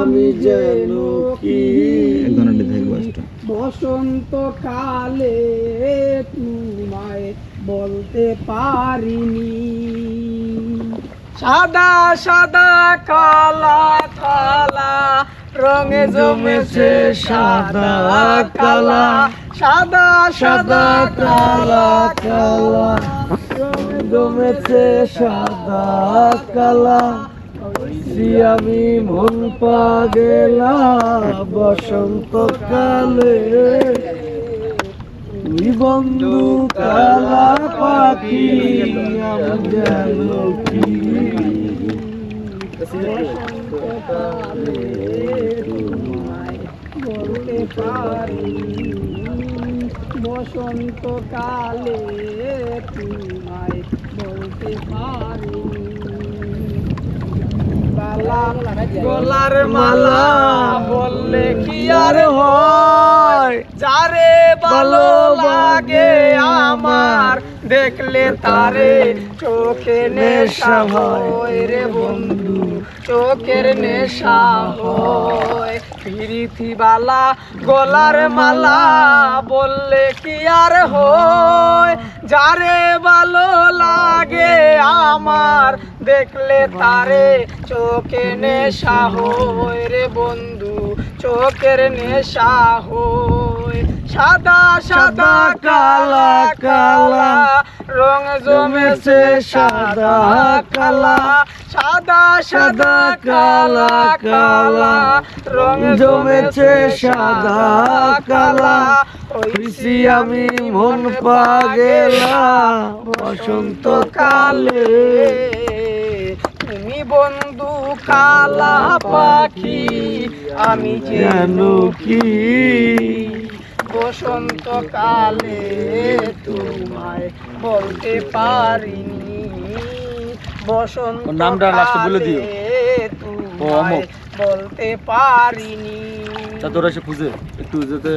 আমি যেন কি বসন্ত কালে তোমায় বলতে পারিনি। সাদা সাদা কালা কালা রঙে জমেছে সাদা কালা, সাদা সাদা কালা কালা রঙে জমেছে সাদা কালা। আমি মন পাগেলা বসন্ত কালে, তুই বন্ধু কালা পাখি আমি যেন কি। বসন্ত কালে তোমায় বলতে পারি, বসন্ত কালে তোমায় বলতে পারি। গলার মালা বললে কি আর হয়, যারে ভালো লাগে আমার দেখলে তারে চোখে নেশা হয় রে বন্ধু, চোখের নেশা হয়। প্রীতিবালা গলার মালা বললে কি আর হয়, যারে ভালো লাগে আমার দেখলে তারে চোখে নেশা হয় রে বন্ধু, চোখের নেশা হয়। সাদা সাদা কালা কালা রং জমেছে সাদা কালা, সাদা সাদা কালা কালা রং জমেছে সাদা কালা। হইছি আমি মন পাগেলা বসন্ত কালে, তুমি বন্ধু কালা পাখি আমি যেন কি। বসন্ত কালে তোমায় বলতে পারিনি, বসন্ত কালে তোমায় বলতে পারিনি। তোরা সে খুঁজে একটু যেতে